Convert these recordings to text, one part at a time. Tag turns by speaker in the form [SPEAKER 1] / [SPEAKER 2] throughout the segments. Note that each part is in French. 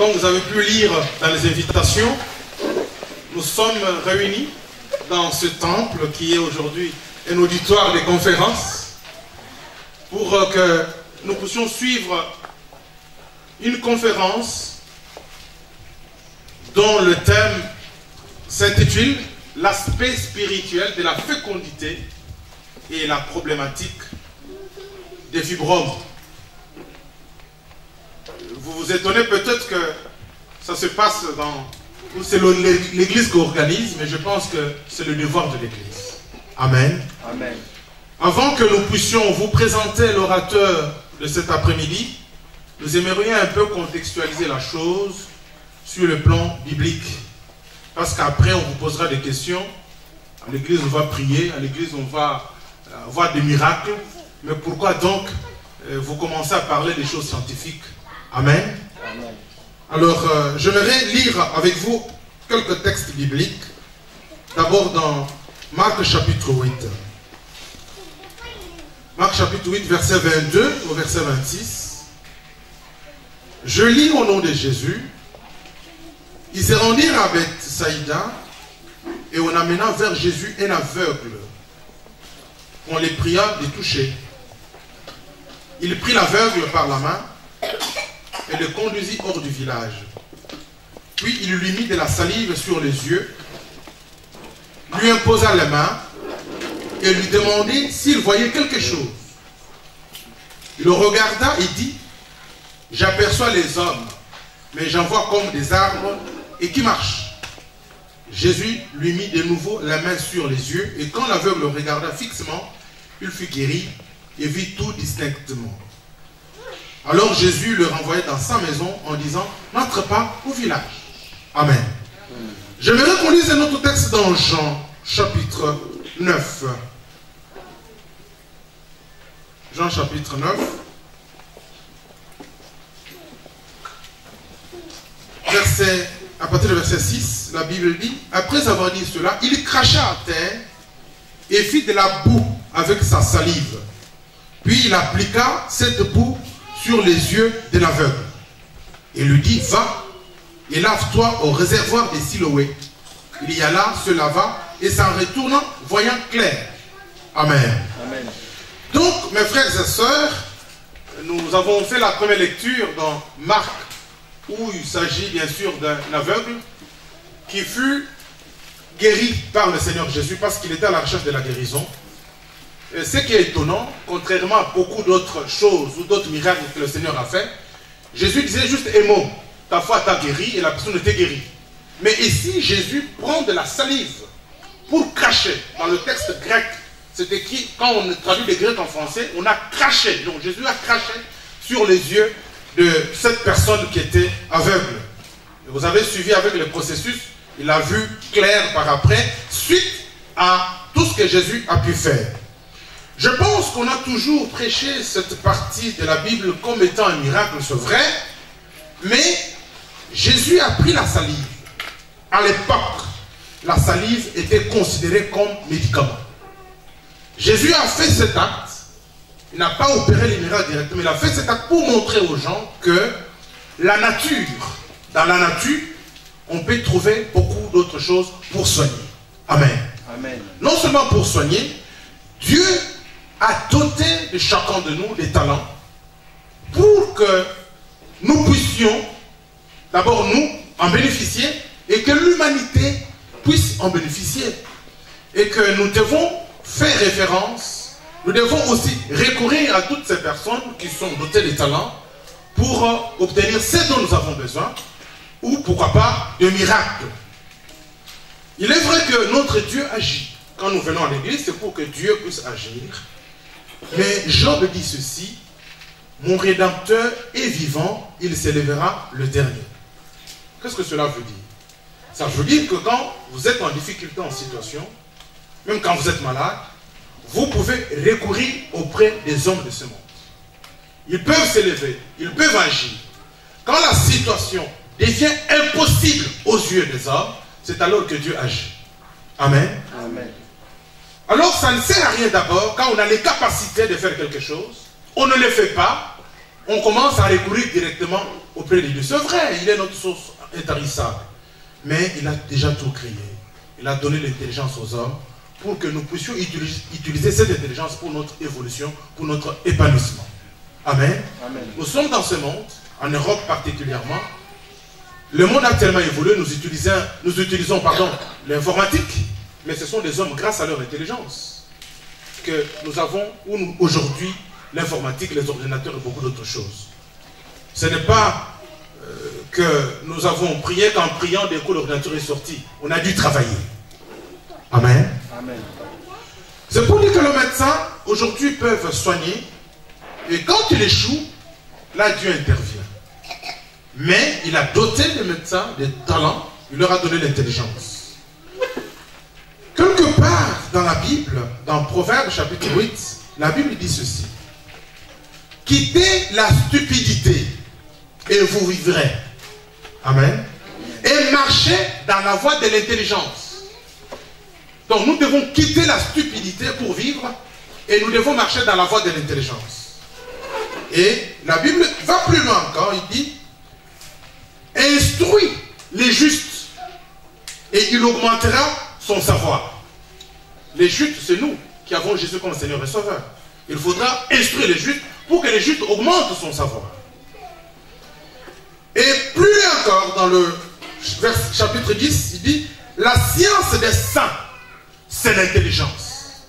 [SPEAKER 1] Comme vous avez pu lire dans les invitations, nous sommes réunis dans ce temple qui est aujourd'hui un auditoire de conférences pour que nous puissions suivre une conférence dont le thème s'intitule « L'aspect spirituel de la fécondité et la problématique des fibromes ». Vous vous étonnez peut-être que ça se passe dans... C'est l'Église qui organise, mais je pense que c'est le devoir de l'Église. Amen.
[SPEAKER 2] Amen.
[SPEAKER 1] Avant que nous puissions vous présenter l'orateur de cet après-midi, nous aimerions un peu contextualiser la chose sur le plan biblique. Parce qu'après, on vous posera des questions. À l'église, on va prier. À l'église, on va voir des miracles. Mais pourquoi donc vous commencez à parler des choses scientifiques? Amen.
[SPEAKER 2] Amen.
[SPEAKER 1] Alors, j'aimerais lire avec vous quelques textes bibliques. D'abord dans Marc chapitre 8. Marc chapitre 8, verset 22 au verset 26. Je lis au nom de Jésus. Ils se rendirent à Bethsaïda et on amena vers Jésus un aveugle qu'on les pria de toucher. Il prit l'aveugle par la main et le conduisit hors du village. Puis il lui mit de la salive sur les yeux, lui imposa les mains et lui demandait s'il voyait quelque chose. Il le regarda et dit, « J'aperçois les hommes, mais j'en vois comme des arbres et qui marchent. » Jésus lui mit de nouveau la main sur les yeux et quand l'aveugle le regarda fixement, il fut guéri et vit tout distinctement. Alors Jésus le renvoya dans sa maison en disant, « N'entre pas au village. » Amen. J'aimerais qu'on lise un autre texte dans Jean, chapitre 9. Jean, chapitre 9. À partir du verset 6, la Bible dit, « Après avoir dit cela, il cracha à terre et fit de la boue avec sa salive. Puis il appliqua cette boue sur les yeux de l'aveugle. Et lui dit, va et lave-toi au réservoir des Siloé. Il y alla, se lava, et s'en retournant, voyant clair. » Amen.
[SPEAKER 2] Amen.
[SPEAKER 1] Donc, mes frères et sœurs, nous avons fait la première lecture dans Marc, où il s'agit bien sûr d'un aveugle qui fut guéri par le Seigneur Jésus parce qu'il était à la recherche de la guérison. Et ce qui est étonnant, contrairement à beaucoup d'autres choses ou d'autres miracles que le Seigneur a fait, Jésus disait juste un mot, ta foi t'a guéri et la personne était guérie. Mais ici, Jésus prend de la salive pour cracher. Dans le texte grec, c'est écrit, quand on traduit les grecs en français, on a craché. Donc Jésus a craché sur les yeux de cette personne qui était aveugle. Et vous avez suivi avec le processus, il a vu clair par après, suite à tout ce que Jésus a pu faire. Je pense qu'on a toujours prêché cette partie de la Bible comme étant un miracle, c'est vrai, mais Jésus a pris la salive. À l'époque, la salive était considérée comme médicament. Jésus a fait cet acte, il n'a pas opéré les miracles directement, il a fait cet acte pour montrer aux gens que la nature, dans la nature, on peut trouver beaucoup d'autres choses pour soigner. Amen.
[SPEAKER 2] Amen.
[SPEAKER 1] Non seulement pour soigner, Dieu a doté de chacun de nous des talents pour que nous puissions d'abord nous en bénéficier et que l'humanité puisse en bénéficier. Et que nous devons faire référence, nous devons aussi recourir à toutes ces personnes qui sont dotées de talents pour obtenir ce dont nous avons besoin ou pourquoi pas de miracles. Il est vrai que notre Dieu agit. Quand nous venons à l'église, c'est pour que Dieu puisse agir. Mais Job dit ceci, mon Rédempteur est vivant, il s'élèvera le dernier. Qu'est-ce que cela veut dire? Ça veut dire que quand vous êtes en difficulté, en situation, même quand vous êtes malade, vous pouvez recourir auprès des hommes de ce monde. Ils peuvent s'élever, ils peuvent agir. Quand la situation devient impossible aux yeux des hommes, c'est alors que Dieu agit. Amen.
[SPEAKER 2] Amen.
[SPEAKER 1] Alors ça ne sert à rien d'abord, quand on a les capacités de faire quelque chose, on ne le fait pas, on commence à recourir directement auprès de Dieu. C'est vrai, il est notre source intarissable. Mais il a déjà tout créé. Il a donné l'intelligence aux hommes pour que nous puissions utiliser cette intelligence pour notre évolution, pour notre épanouissement. Amen. Amen. Nous sommes dans ce monde, en Europe particulièrement. Le monde a tellement évolué, nous utilisons l'informatique, mais ce sont des hommes, grâce à leur intelligence, que nous avons aujourd'hui l'informatique, les ordinateurs et beaucoup d'autres choses. Ce n'est pas que nous avons prié qu'en priant, d'un coup l'ordinateur est sorti. On a dû travailler. Amen. Amen. C'est pour dire que les médecins, aujourd'hui, peuvent soigner. Et quand il échoue, là, Dieu intervient. Mais il a doté les médecins des talents. Il leur a donné l'intelligence. Quelque part dans la Bible, dans Proverbes chapitre 8, la Bible dit ceci. Quittez la stupidité et vous vivrez. Amen. Et marchez dans la voie de l'intelligence. Donc nous devons quitter la stupidité pour vivre et nous devons marcher dans la voie de l'intelligence. Et la Bible va plus loin encore, il dit instruis les justes et il augmentera son savoir. Les justes, c'est nous qui avons Jésus comme Seigneur et Sauveur. Il faudra instruire les justes pour que les justes augmentent son savoir. Et plus loin encore, dans le chapitre 10, il dit la science des saints, c'est l'intelligence.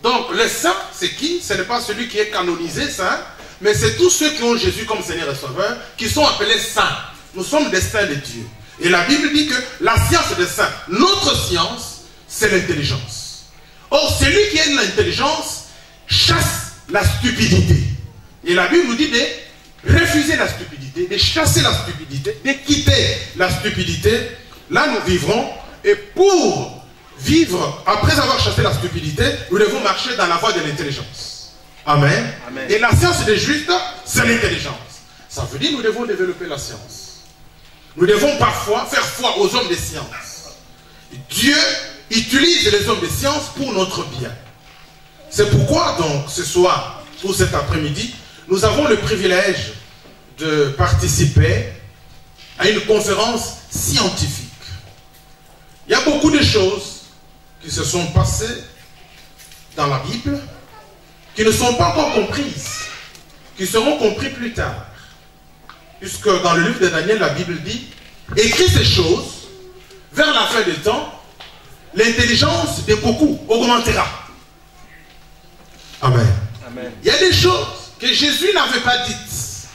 [SPEAKER 1] Donc, les saints, c'est qui? Ce n'est pas celui qui est canonisé saint, mais c'est tous ceux qui ont Jésus comme Seigneur et Sauveur, qui sont appelés saints. Nous sommes des saints de Dieu. Et la Bible dit que la science des saints, notre science, c'est l'intelligence. Or, celui qui a de l'intelligence chasse la stupidité. Et la Bible nous dit de refuser la stupidité, de chasser la stupidité, de quitter la stupidité. Là, nous vivrons. Et pour vivre, après avoir chassé la stupidité, nous devons marcher dans la voie de l'intelligence. Amen. Amen. Et la science des justes, c'est l'intelligence. Ça veut dire que nous devons développer la science. Nous devons parfois faire foi aux hommes de science. Dieu utilise les hommes de science pour notre bien. C'est pourquoi, donc, ce soir, ou cet après-midi, nous avons le privilège de participer à une conférence scientifique. Il y a beaucoup de choses qui se sont passées dans la Bible, qui ne sont pas encore comprises, qui seront comprises plus tard. Puisque dans le livre de Daniel, la Bible dit, écris ces choses, vers la fin des temps, l'intelligence de beaucoup augmentera. Amen. Amen. Il y a des choses que Jésus n'avait pas dites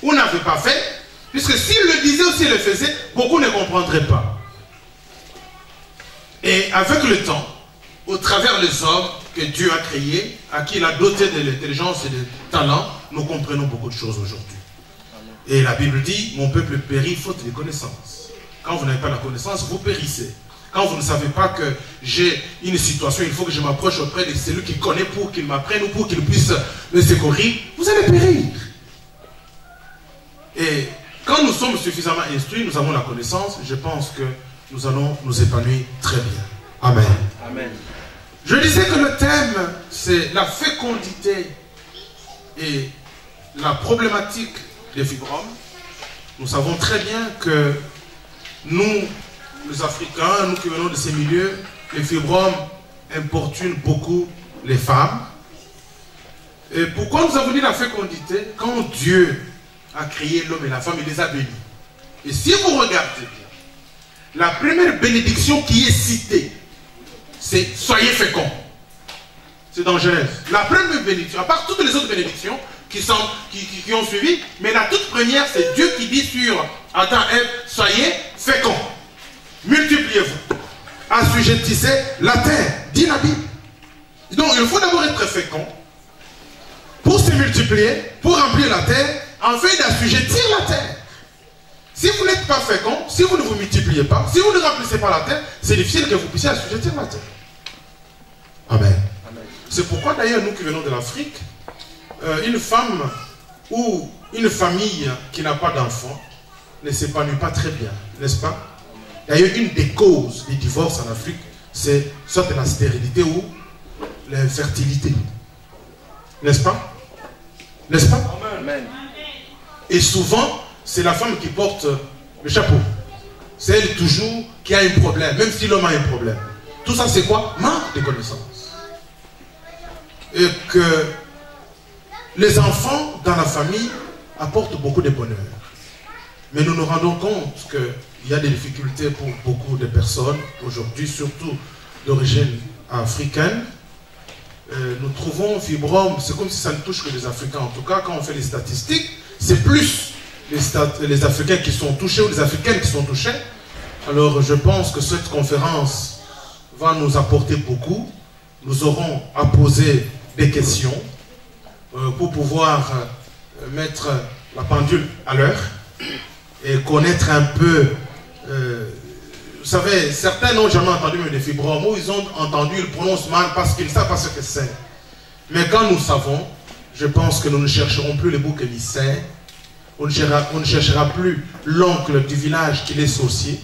[SPEAKER 1] ou n'avait pas fait, puisque s'il le disait ou s'il le faisait, beaucoup ne comprendraient pas. Et avec le temps, au travers des hommes que Dieu a créés, à qui il a doté de l'intelligence et de talent, nous comprenons beaucoup de choses aujourd'hui. Et la Bible dit, mon peuple périt faute de connaissance. Quand vous n'avez pas la connaissance, vous périssez. Quand vous ne savez pas que j'ai une situation, il faut que je m'approche auprès de celui qui connaît pour qu'il m'apprenne ou pour qu'il puisse me secourir, vous allez périr. Et quand nous sommes suffisamment instruits, nous avons la connaissance, je pense que nous allons nous épanouir très bien. Amen. Amen. Je disais que le thème, c'est la fécondité et la problématique des fibromes. Nous savons très bien que nous, les Africains, nous qui venons de ces milieux, les fibromes importunent beaucoup les femmes. Et pourquoi nous avons dit la fécondité? Quand Dieu a créé l'homme et la femme, il les a bénis. Et si vous regardez bien, la première bénédiction qui est citée, c'est « soyez féconds ». C'est dans Genèse. La première bénédiction, à part toutes les autres bénédictions qui ont suivi, mais la toute première, c'est Dieu qui dit sur Adam et Ève « soyez féconds ». Multipliez-vous, assujettissez la terre, dit la Bible. Donc il faut d'abord être fécond pour se multiplier, pour remplir la terre, afin d'assujettir la terre. Si vous n'êtes pas fécond, si vous ne vous multipliez pas, si vous ne remplissez pas la terre, c'est difficile que vous puissiez assujettir la terre. Amen. Amen. C'est pourquoi d'ailleurs nous qui venons de l'Afrique, une femme ou une famille qui n'a pas d'enfant ne s'épanouit pas très bien, n'est-ce pas? D'ailleurs, une des causes du divorce en Afrique, c'est soit la stérilité ou l'infertilité. N'est-ce pas? N'est-ce pas? Amen. Et souvent, c'est la femme qui porte le chapeau. C'est elle toujours qui a un problème, même si l'homme a un problème. Tout ça, c'est quoi? Manque de connaissances. Et que les enfants dans la famille apportent beaucoup de bonheur. Mais nous nous rendons compte qu'il y a des difficultés pour beaucoup de personnes aujourd'hui, surtout d'origine africaine. Nous trouvons fibrome, c'est comme si ça ne touche que les Africains. En tout cas, quand on fait les statistiques, c'est plus les Africains qui sont touchés ou les Africaines qui sont touchées. Alors je pense que cette conférence va nous apporter beaucoup. Nous aurons à poser des questions pour pouvoir mettre la pendule à l'heure et connaître un peu... vous savez, certains n'ont jamais entendu des fibromes, ou ils ont entendu, ils prononcent mal parce qu'ils ne savent pas ce que c'est. Mais quand nous savons, je pense que nous ne chercherons plus les boucs émissaires, on ne cherchera plus l'oncle du village qui est sorcier.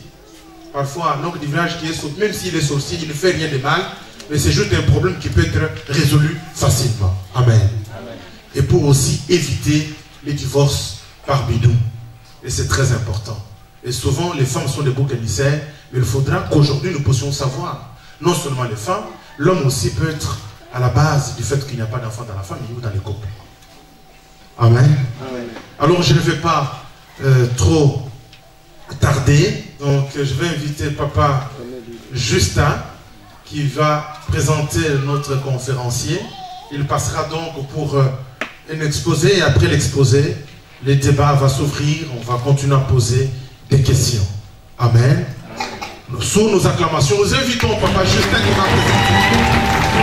[SPEAKER 1] Parfois, l'oncle du village qui est sorcier, même s'il est sorcier, il ne fait rien de mal, mais c'est juste un problème qui peut être résolu facilement. Amen. Amen. Et pour aussi éviter les divorces par bidou. Et c'est très important. Et souvent, les femmes sont des boucs émissaires, mais il faudra qu'aujourd'hui nous puissions savoir, non seulement les femmes, l'homme aussi peut être à la base du fait qu'il n'y a pas d'enfant dans la famille ou dans les couples. Amen. Amen. Alors je ne vais pas trop tarder, donc je vais inviter Papa Justin qui va présenter notre conférencier. Il passera donc pour un exposé et après l'exposé, le débat va s'ouvrir, on va continuer à poser des questions. Amen. Sous nos acclamations, nous invitons Papa Justin qui va présenter.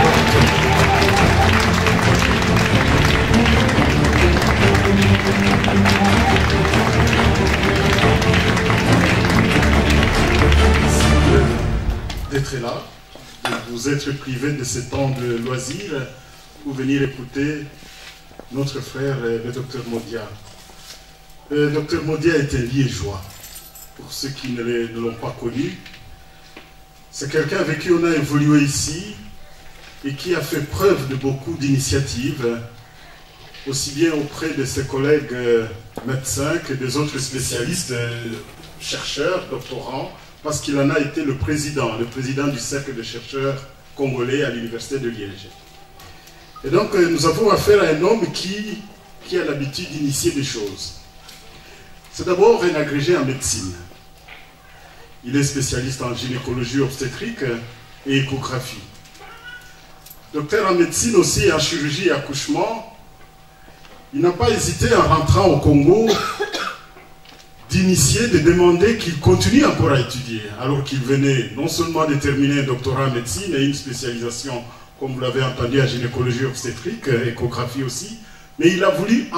[SPEAKER 2] D'être là, de vous être privé de ce temps de loisir pour venir écouter notre frère, le docteur Modia. Le docteur Modia est un liégeois, pour ceux qui ne l'ont pas connu. C'est quelqu'un avec qui on a évolué ici et qui a fait preuve de beaucoup d'initiatives, aussi bien auprès de ses collègues médecins que des autres spécialistes, chercheurs, doctorants, parce qu'il en a été le président du cercle de chercheurs congolais à l'université de Liège. Et donc nous avons affaire à un homme qui a l'habitude d'initier des choses. C'est d'abord un agrégé en médecine. Il est spécialiste en gynécologie obstétrique et échographie. Docteur en médecine aussi et en chirurgie et accouchement. Il n'a pas hésité en rentrant au Congo d'initier, de demander qu'il continue encore à étudier, alors qu'il venait non seulement de terminer un doctorat en médecine et une spécialisation, comme vous l'avez entendu, en gynécologie obstétrique, échographie aussi, mais il a voulu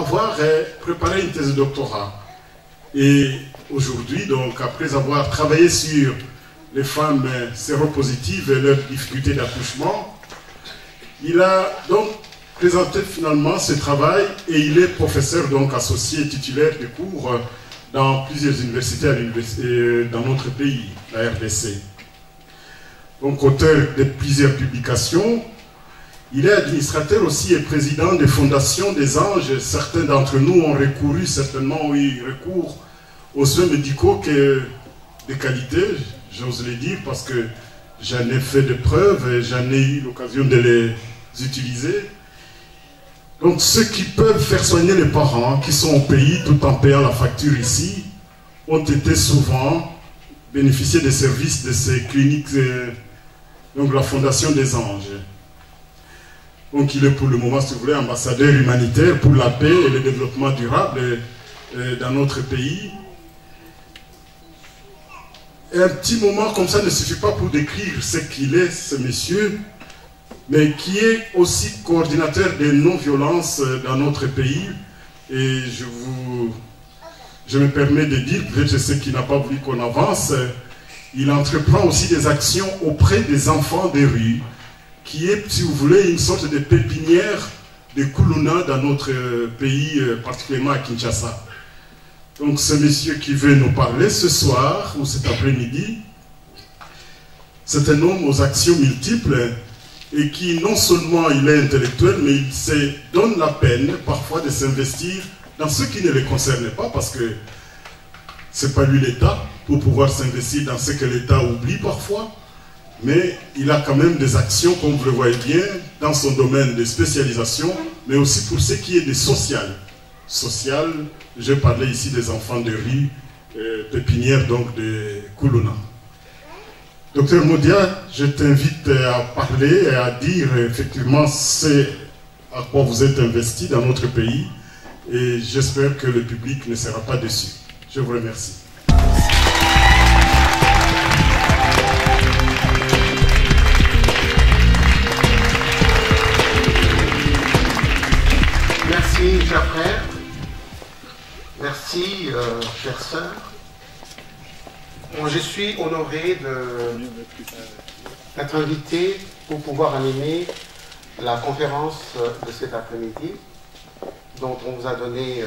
[SPEAKER 2] préparer une thèse de doctorat. Et aujourd'hui, donc, après avoir travaillé sur les femmes séropositives et leurs difficultés d'accouchement, il a donc présenté finalement ce travail et il est professeur donc associé titulaire de cours dans plusieurs universités dans notre pays, la RDC. Donc auteur de plusieurs publications, il est administrateur aussi et président des fondations des anges. Certains d'entre nous ont recouru, certainement oui, recours aux soins médicaux de qualité, j'ose le dire, parce que j'en ai fait de preuves et j'en ai eu l'occasion de les utiliser. Donc ceux qui peuvent faire soigner les parents qui sont au pays tout en payant la facture ici ont été souvent bénéficiés des services de ces cliniques, donc la Fondation des Anges. Donc il est pour le moment, si vous voulez, ambassadeur humanitaire pour la paix et le développement durable dans notre pays. Et un petit moment comme ça ne suffit pas pour décrire ce qu'il est, ce monsieur, mais qui est aussi coordinateur des non-violences dans notre pays. Et je me permets de dire, peut-être ceux qui n'ont pas voulu qu'on avance, il entreprend aussi des actions auprès des enfants des rues, qui est, si vous voulez, une sorte de pépinière de Kuluna dans notre pays, particulièrement à Kinshasa. Donc ce monsieur qui veut nous parler ce soir, ou cet après-midi, c'est un homme aux actions multiples, et qui non seulement il est intellectuel, mais il se donne la peine parfois de s'investir dans ce qui ne le concerne pas, parce que c'est pas lui l'État pour pouvoir s'investir dans ce que l'État oublie parfois, mais il a quand même des actions, comme vous le voyez bien, dans son domaine de spécialisation, mais aussi pour ce qui est des social. Social, je parlais ici des enfants de rue, pépinière donc de Koulouna. Docteur Modia, je t'invite à parler et à dire effectivement ce à quoi vous êtes investi dans notre pays, et j'espère que le public ne sera pas déçu. Je vous remercie.
[SPEAKER 3] Merci, chers frères. Merci, chères sœurs. Je suis honoré d'être invité pour pouvoir animer la conférence de cet après-midi, dont on vous a donné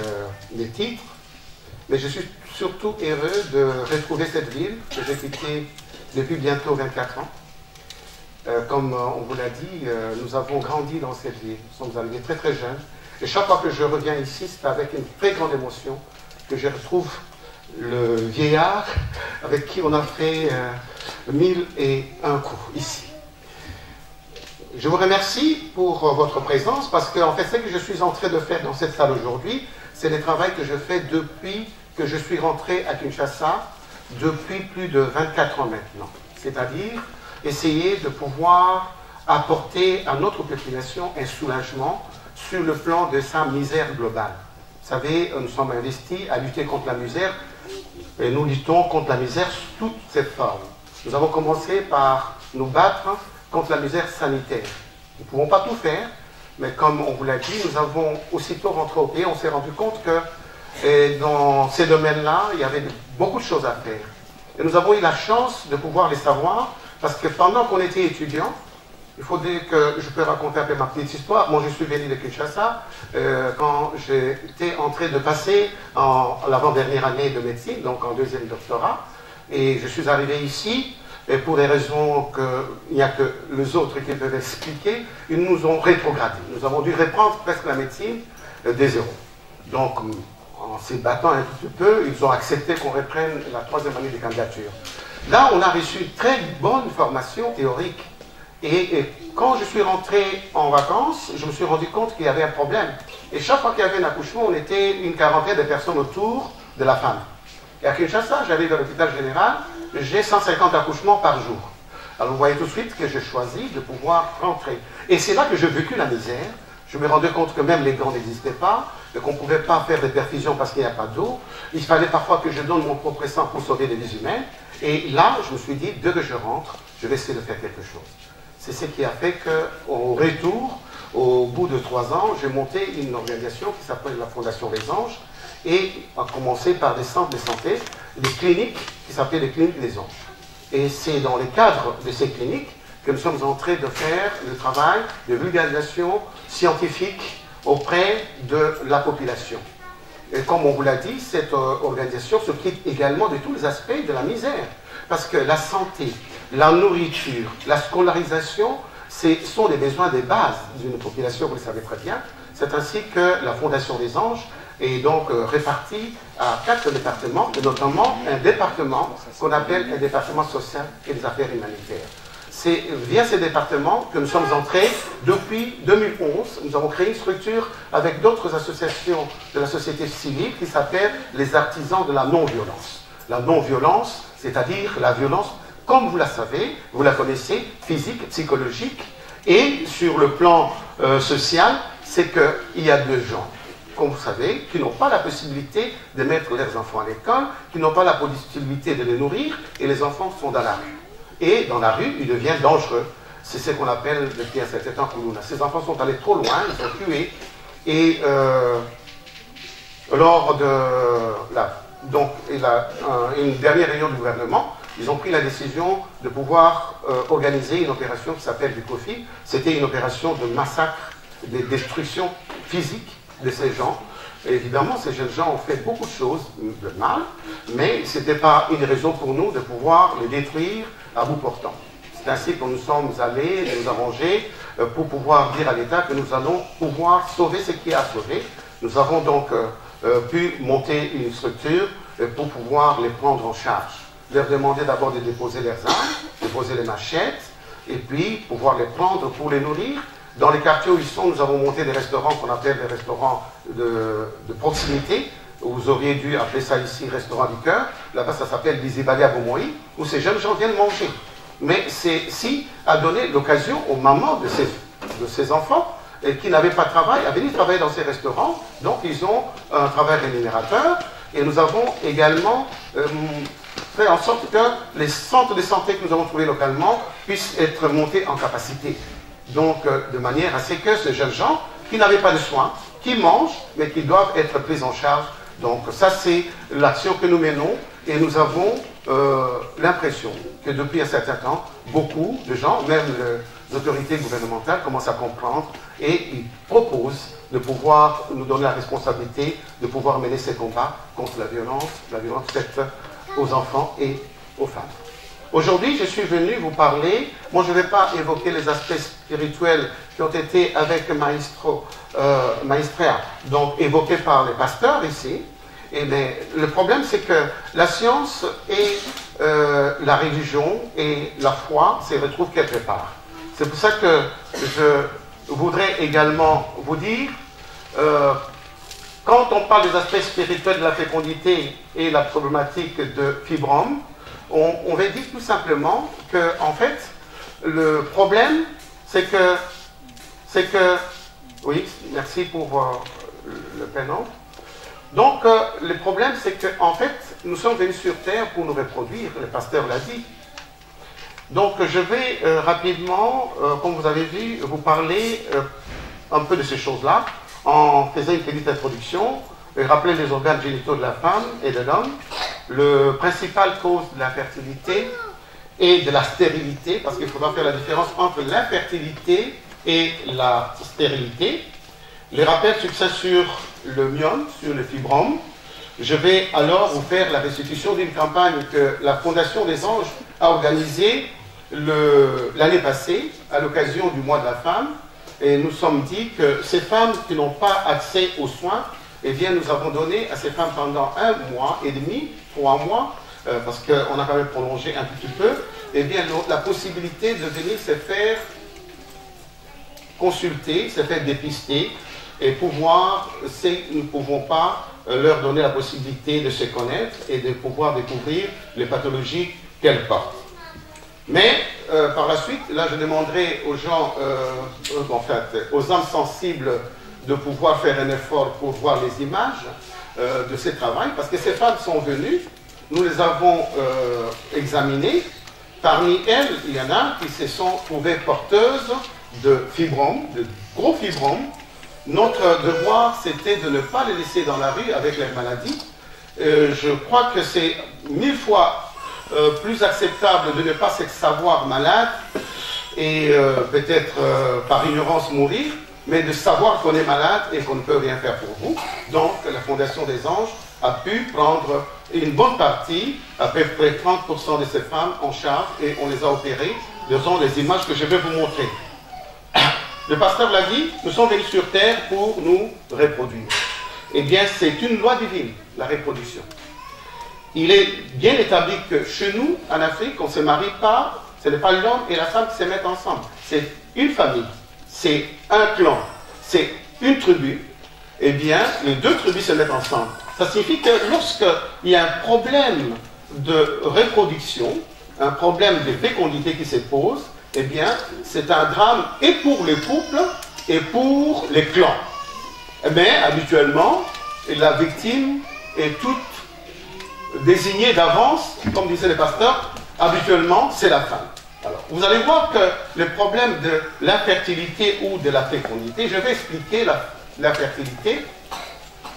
[SPEAKER 3] des titres. Mais je suis surtout heureux de retrouver cette ville que j'ai quittée depuis bientôt 24 ans. Comme on vous l'a dit, nous avons grandi dans cette ville. Nous sommes arrivés très très jeunes. Et chaque fois que je reviens ici, c'est avec une très grande émotion que je retrouve le vieillard avec qui on a fait 1001 coups ici. Je vous remercie pour votre présence parce qu'en fait, ce que je suis en train de faire dans cette salle aujourd'hui, c'est le travail que je fais depuis que je suis rentré à Kinshasa, depuis plus de 24 ans maintenant. C'est-à-dire essayer de pouvoir apporter à notre population un soulagement sur le plan de sa misère globale. Vous savez, nous sommes investis à lutter contre la misère et nous luttons contre la misère sous toutes ses formes. Nous avons commencé par nous battre contre la misère sanitaire. Nous ne pouvons pas tout faire, mais comme on vous l'a dit, nous avons aussitôt rentré au pays, on s'est rendu compte que dans ces domaines-là, il y avait beaucoup de choses à faire. Et nous avons eu la chance de pouvoir les savoir, parce que pendant qu'on était étudiants, il faut dire que je peux raconter un peu ma petite histoire. Moi, je suis venu de Kinshasa quand j'étais en train de passer en l'avant-dernière année de médecine, donc en deuxième doctorat. Et je suis arrivé ici, et pour des raisons qu'il n'y a que les autres qui peuvent expliquer, ils nous ont rétrogradés. Nous avons dû reprendre presque la médecine des zéros. Donc, en se battant un petit peu, ils ont accepté qu'on reprenne la troisième année de candidature. Là, on a reçu une très bonne formation théorique. Et quand je suis rentré en vacances, je me suis rendu compte qu'il y avait un problème. Et chaque fois qu'il y avait un accouchement, on était une quarantaine de personnes autour de la femme. Et à Kinshasa, j'arrive à l'hôpital général, j'ai 150 accouchements par jour. Alors vous voyez tout de suite que j'ai choisi de pouvoir rentrer. Et c'est là que j'ai vécu la misère. Je me rendais compte que même les gants n'existaient pas, qu'on ne pouvait pas faire des perfusions parce qu'il n'y a pas d'eau. Il fallait parfois que je donne mon propre sang pour sauver des vies humaines. Et là, je me suis dit, dès que je rentre, je vais essayer de faire quelque chose. C'est ce qui a fait qu'au retour, au bout de 3 ans, j'ai monté une organisation qui s'appelle la Fondation Les Anges et a commencé par des centres de santé, des cliniques qui s'appellent les cliniques des anges. Et c'est dans le cadre de ces cliniques que nous sommes en train de faire le travail de vulgarisation scientifique auprès de la population. Et comme on vous l'a dit, cette organisation s'occupe également de tous les aspects de la misère. Parce que la santé, la nourriture, la scolarisation, ce sont les besoins de base d'une population, vous le savez très bien. C'est ainsi que la Fondation des Anges est donc répartie à 4 départements, et notamment un département qu'on appelle un département social et des affaires humanitaires. C'est via ces départements que nous sommes entrés depuis 2011. Nous avons créé une structure avec d'autres associations de la société civile qui s'appelle les artisans de la non-violence. La non-violence, c'est-à-dire la violence, comme vous la savez, vous la connaissez, physique, psychologique, et sur le plan social, c'est qu'il y a 2 gens, comme vous savez, qui n'ont pas la possibilité de mettre leurs enfants à l'école, qui n'ont pas la possibilité de les nourrir, et les enfants sont dans la rue. Et dans la rue, ils deviennent dangereux. C'est ce qu'on appelle depuis un certain temps Koulouna. Ces enfants sont allés trop loin, ils sont tués, et lors de une dernière réunion du gouvernement, ils ont pris la décision de pouvoir organiser une opération qui s'appelle du COFI. C'était une opération de massacre, de destruction physique de ces gens. Et évidemment, ces jeunes gens ont fait beaucoup de choses de mal, mais ce n'était pas une raison pour nous de pouvoir les détruire à bout portant. C'est ainsi que nous sommes allés nous arranger pour pouvoir dire à l'État que nous allons pouvoir sauver ce qui est à sauver. Nous avons donc pu monter une structure pour pouvoir les prendre en charge. Leur demander d'abord de déposer leurs armes, déposer les machettes, et puis pouvoir les prendre pour les nourrir. Dans les quartiers où ils sont, nous avons monté des restaurants qu'on appelle des restaurants de proximité. Vous auriez dû appeler ça ici restaurant du cœur. Là-bas, ça s'appelle Bizibali à Bomoi, où ces jeunes gens viennent manger. Mais c'est a donné l'occasion aux mamans de ces enfants qui n'avaient pas de travail à venir travailler dans ces restaurants. Donc, ils ont un travail rémunérateur. Et nous avons également fait en sorte que les centres de santé que nous avons trouvés localement puissent être montés en capacité. Donc, de manière à ce que ces jeunes gens qui n'avaient pas de soins, qui mangent, mais qui doivent être pris en charge. Donc, ça, c'est l'action que nous menons. Et nous avons l'impression que depuis un certain temps, beaucoup de gens, même les autorités gouvernementales, commencent à comprendre et ils proposent de pouvoir nous donner la responsabilité de pouvoir mener ces combats contre la violence faite aux enfants et aux femmes. Aujourd'hui, je suis venu vous parler, moi je ne vais pas évoquer les aspects spirituels qui ont été avec Maestrea, donc évoqués par les pasteurs ici. Mais le problème, c'est que la science et la religion et la foi se retrouvent quelque part. C'est pour ça que je voudrais également vous dire, quand on parle des aspects spirituels de la fécondité et la problématique de fibrome, on va dire tout simplement que, en fait, le problème, c'est que, oui, merci pour le prénom. Donc, le problème, c'est qu'en fait, nous sommes venus sur Terre pour nous reproduire, le pasteur l'a dit. Donc, je vais rapidement, comme vous avez vu, vous parler un peu de ces choses-là, en faisant une petite introduction, et rappeler les organes génitaux de la femme et de l'homme, le principal cause de l'infertilité et de la stérilité, parce qu'il faudra faire la différence entre l'infertilité et la stérilité. Les rappels succès sur le myome, sur le fibrome. Je vais alors vous faire la restitution d'une campagne que la Fondation des Anges a organisée l'année passée, à l'occasion du mois de la femme. Et nous sommes dit que ces femmes qui n'ont pas accès aux soins, eh bien, nous avons donné à ces femmes pendant 1 mois et demi, 3 mois, parce qu'on a quand même prolongé un petit peu, eh bien, la possibilité de venir se faire consulter, se faire dépister, et pouvoir, si nous ne pouvons pas leur donner la possibilité de se connaître et de pouvoir découvrir les pathologies qu'elles portent. Mais par la suite, là je demanderai aux gens, en fait, aux âmes sensibles de pouvoir faire un effort pour voir les images de ces travaux, parce que ces femmes sont venues, nous les avons examinées. Parmi elles, il y en a qui se sont trouvées porteuses de fibromes, de gros fibromes. Notre devoir, c'était de ne pas les laisser dans la rue avec leurs maladies. Je crois que c'est 1000 fois plus acceptable de ne pas se savoir malade et peut-être par ignorance mourir, mais de savoir qu'on est malade et qu'on ne peut rien faire pour vous. Donc, la Fondation des Anges a pu prendre une bonne partie, à peu près 30% de ces femmes en charge, et on les a opérées. Ce sont les images que je vais vous montrer. Le pasteur l'a dit, nous sommes venus sur Terre pour nous reproduire. Eh bien, c'est une loi divine, la reproduction. Il est bien établi que chez nous, en Afrique, on ne se marie pas, ce n'est pas l'homme et la femme qui se mettent ensemble. C'est une famille, c'est un clan, c'est une tribu. Eh bien, les 2 tribus se mettent ensemble. Ça signifie que lorsqu'il y a un problème de reproduction, un problème de fécondité qui se pose, eh bien, c'est un drame et pour les couples et pour les clans. Mais, habituellement, la victime est toute désignée d'avance, comme disaient les pasteurs, habituellement, c'est la femme. Alors, vous allez voir que le problème de l'infertilité ou de la fécondité, je vais expliquer l'infertilité.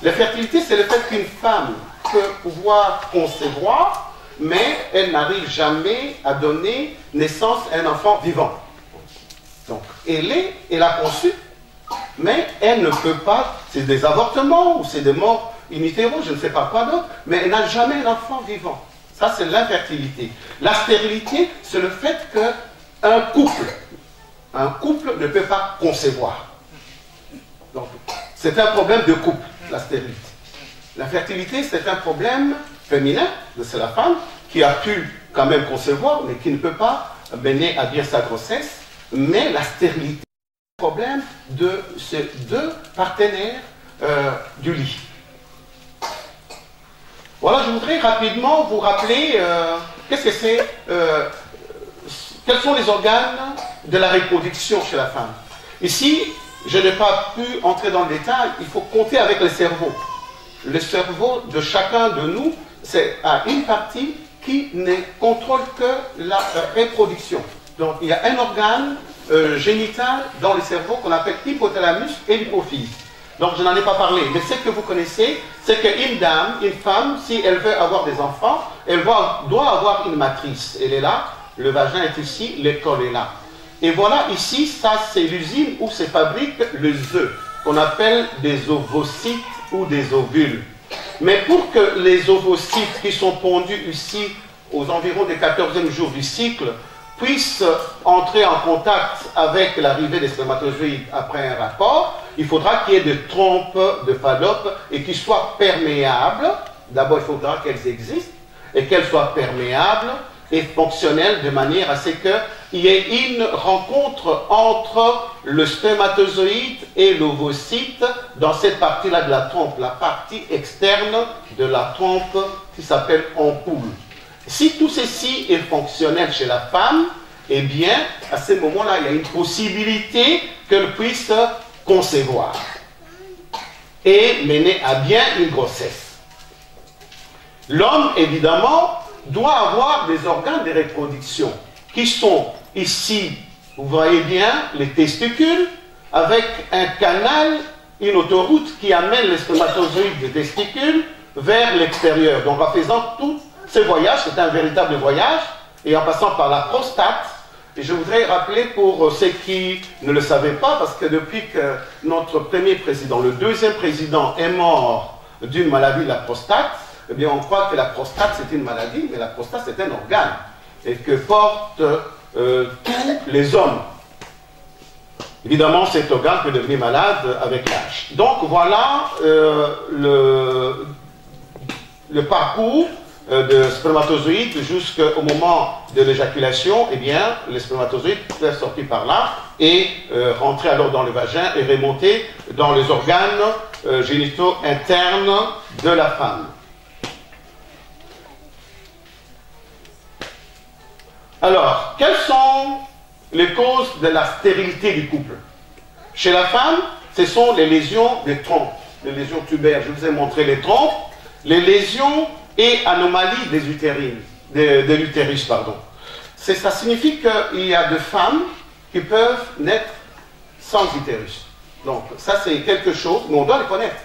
[SPEAKER 3] L'infertilité, c'est le fait qu'une femme peut pouvoir concevoir, mais elle n'arrive jamais à donner naissance à un enfant vivant. Donc, elle a conçu, mais elle ne peut pas, c'est des avortements ou c'est des morts in utero, je ne sais pas quoi d'autre, mais elle n'a jamais un enfant vivant. Ça, c'est l'infertilité. La stérilité, c'est le fait qu'un couple ne peut pas concevoir. Donc, c'est un problème de couple, la stérilité. L'infertilité, c'est un problème féminin, c'est la femme, qui a pu quand même concevoir, mais qui ne peut pas mener à bien sa grossesse. Mais la stérilité, c'est le problème de ces deux partenaires du lit. Voilà, je voudrais rapidement vous rappeler qu'est-ce que c'est, quels sont les organes de la reproduction chez la femme. Ici, je n'ai pas pu entrer dans le détail, il faut compter avec le cerveau. Le cerveau de chacun de nous, c'est une partie qui ne contrôle que la reproduction. Donc, il y a un organe génital dans le cerveau qu'on appelle l'hypothalamus et l'hypophyse. Donc, je n'en ai pas parlé, mais ce que vous connaissez, c'est qu'une dame, une femme, si elle veut avoir des enfants, elle doit avoir une matrice. Elle est là, le vagin est ici, le col est là. Et voilà, ici, ça, c'est l'usine où se fabriquent les œufs, qu'on appelle des ovocytes ou des ovules. Mais pour que les ovocytes qui sont pondus ici, aux environs des 14e jours du cycle, puissent entrer en contact avec l'arrivée des spermatozoïdes après un rapport, il faudra qu'il y ait des trompes de Fallope et qu'ils soient perméables. D'abord, il faudra qu'elles existent et qu'elles soient perméables et fonctionnelles de manière à ce qu'il y ait une rencontre entre le spermatozoïde et l'ovocyte dans cette partie-là de la trompe, la partie externe de la trompe qui s'appelle ampoule. Si tout ceci est fonctionnel chez la femme, eh bien, à ce moment-là, il y a une possibilité qu'elle puisse concevoir et mener à bien une grossesse. L'homme, évidemment, doit avoir des organes de reproduction qui sont ici, vous voyez bien, les testicules, avec un canal, une autoroute qui amène les spermatozoïdes des testicules vers l'extérieur. Donc, en faisant tout ce voyage, c'est un véritable voyage, et en passant par la prostate. Et je voudrais rappeler pour ceux qui ne le savaient pas, parce que depuis que notre premier président, le deuxième président, est mort d'une maladie de la prostate, eh bien on croit que la prostate c'est une maladie, mais la prostate c'est un organe, et que portent tous les hommes. Évidemment, cet organe peut devenir malade avec l'âge. Donc voilà le parcours de spermatozoïdes jusqu'au moment de l'éjaculation. Eh bien, les spermatozoïdes peuvent sortir par là et rentrer alors dans le vagin et remonter dans les organes génitaux internes de la femme. Alors, quelles sont les causes de la stérilité du couple? Chez la femme, ce sont les lésions des trompes, les lésions tubaires. Je vous ai montré les trompes, les lésions et anomalies des utérines, de l'utérus, pardon. Ça signifie qu'il y a des femmes qui peuvent naître sans utérus. Donc, ça c'est quelque chose, mais on doit le connaître.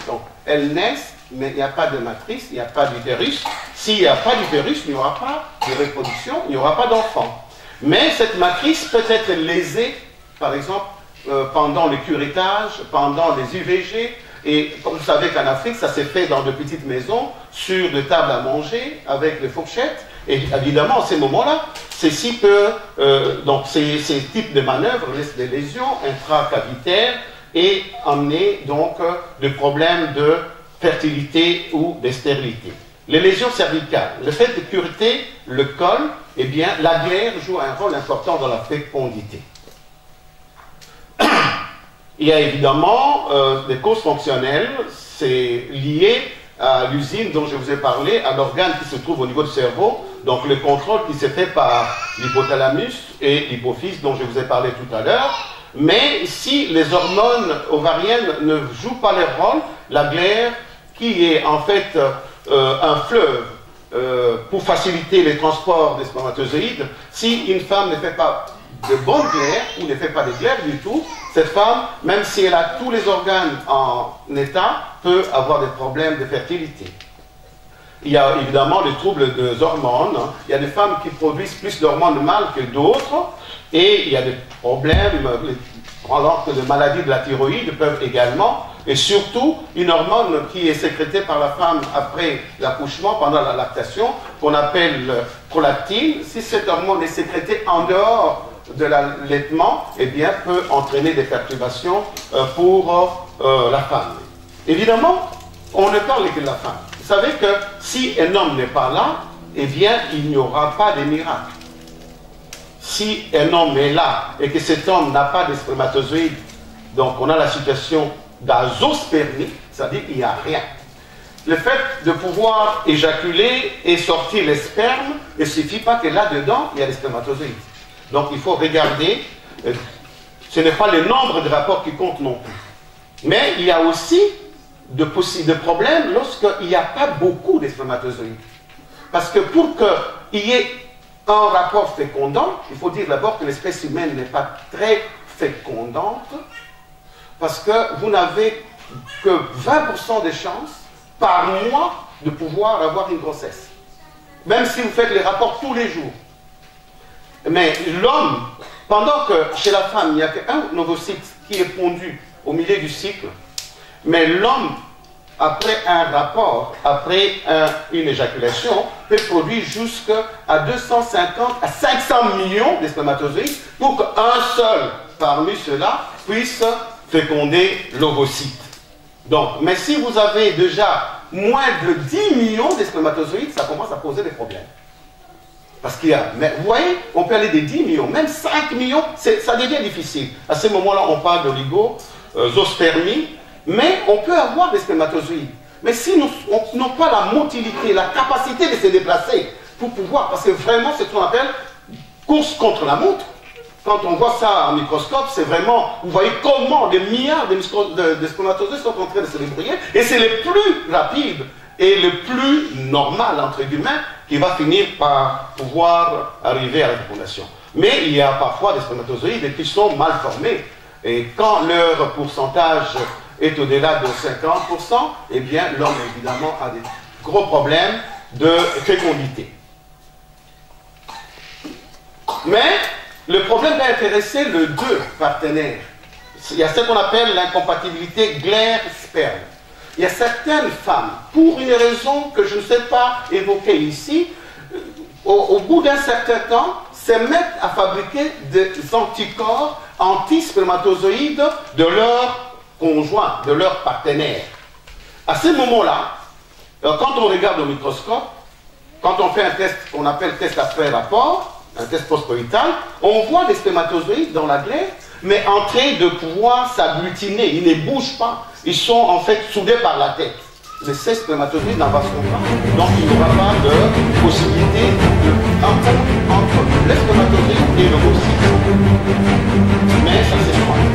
[SPEAKER 3] Donc, elles naissent, mais il n'y a pas de matrice, il n'y a pas d'utérus. S'il n'y a pas d'utérus, il n'y aura pas de reproduction, il n'y aura pas d'enfant. Mais cette matrice peut être lésée, par exemple, pendant le curettage, pendant les UVG. Et comme vous savez qu'en Afrique, ça s'est fait dans de petites maisons, sur des tables à manger, avec des fourchettes. Et évidemment, à ces moments-là, ceci peut, donc ces types de manœuvres laissent des lésions intracavitaires et amener donc des problèmes de fertilité ou de stérilité. Les lésions cervicales, le fait de cureter le col, eh bien, la glaire joue un rôle important dans la fécondité. Il y a évidemment des causes fonctionnelles, c'est lié à l'usine dont je vous ai parlé, à l'organe qui se trouve au niveau du cerveau, donc le contrôle qui se fait par l'hypothalamus et l'hypophyse dont je vous ai parlé tout à l'heure. Mais si les hormones ovariennes ne jouent pas leur rôle, la glaire, qui est en fait un fleuve pour faciliter les transports des spermatozoïdes, si une femme ne fait pas de bonnes glaires ou ne fait pas de glaires du tout, cette femme, même si elle a tous les organes en état, peut avoir des problèmes de fertilité. Il y a évidemment les troubles des hormones. Il y a des femmes qui produisent plus d'hormones mâles que d'autres. Et il y a des problèmes, alors que les maladies de la thyroïde peuvent également. Et surtout, une hormone qui est sécrétée par la femme après l'accouchement, pendant la lactation, qu'on appelle prolactine. Si cette hormone est sécrétée en dehors de l'allaitement, eh bien, peut entraîner des perturbations pour la femme. Évidemment, on ne parle que de la femme. Vous savez que si un homme n'est pas là, eh bien, il n'y aura pas de miracle. Si un homme est là et que cet homme n'a pas de spermatozoïdes, donc on a la situation d'azospermie, c'est-à-dire qu'il n'y a rien. Le fait de pouvoir éjaculer et sortir les spermes ne suffit pas que là-dedans, il y a des spermatozoïdes. Donc il faut regarder, ce n'est pas le nombre de rapports qui compte non plus. Mais il y a aussi de problèmes lorsqu'il n'y a pas beaucoup de spermatozoïdes. Parce que pour qu'il y ait un rapport fécondant, il faut dire d'abord que l'espèce humaine n'est pas très fécondante, parce que vous n'avez que 20% de chances par mois de pouvoir avoir une grossesse. Même si vous faites les rapports tous les jours. Mais l'homme, pendant que chez la femme, il n'y a qu'un ovocyte qui est pondu au milieu du cycle, mais l'homme, après un rapport, après une éjaculation, peut produire jusqu'à 250 à 500 millions de spermatozoïdes pour qu'un seul parmi ceux-là puisse féconder l'ovocyte. Donc, mais si vous avez déjà moins de 10 millions de spermatozoïdes, ça commence à poser des problèmes. Parce qu'il y a, mais vous voyez, on peut aller des 10 millions, même 5 millions, ça devient difficile. À ce moment-là, on parle d'oligospermie, mais on peut avoir des spermatozoïdes. Mais si nous n'avons pas la motilité, la capacité de se déplacer pour pouvoir, parce que vraiment, c'est ce qu'on appelle course contre la montre. Quand on voit ça en microscope, c'est vraiment, vous voyez comment des milliards de spermatozoïdes sont en train de se débrouiller, et c'est le plus rapide et le plus normal, entre guillemets, qui va finir par pouvoir arriver à la fécondation. Mais il y a parfois des spermatozoïdes qui sont mal formés, et quand leur pourcentage est au-delà de 50%, eh bien l'homme évidemment a des gros problèmes de fécondité. Mais le problème va intéresser les deux partenaires. Il y a ce qu'on appelle l'incompatibilité glaire-sperme. Il y a certaines femmes, pour une raison que je ne sais pas évoquer ici, au bout d'un certain temps, se mettent à fabriquer des anticorps anti-spermatozoïdes de leur conjoint, de leur partenaire. À ce moment-là, quand on regarde au microscope, quand on fait un test qu'on appelle test après rapport, un test post-coïtal, on voit des spermatozoïdes dans la glaire, mais en train de pouvoir s'agglutiner. Ils ne bougent pas. Ils sont en fait soudés par la tête. Mais ces spermatozoïdes n'avancent pas. Donc il n'y aura pas de possibilité de rencontre entre les spermatozoïdes et l'ovocyte. Mais ça c'est pas.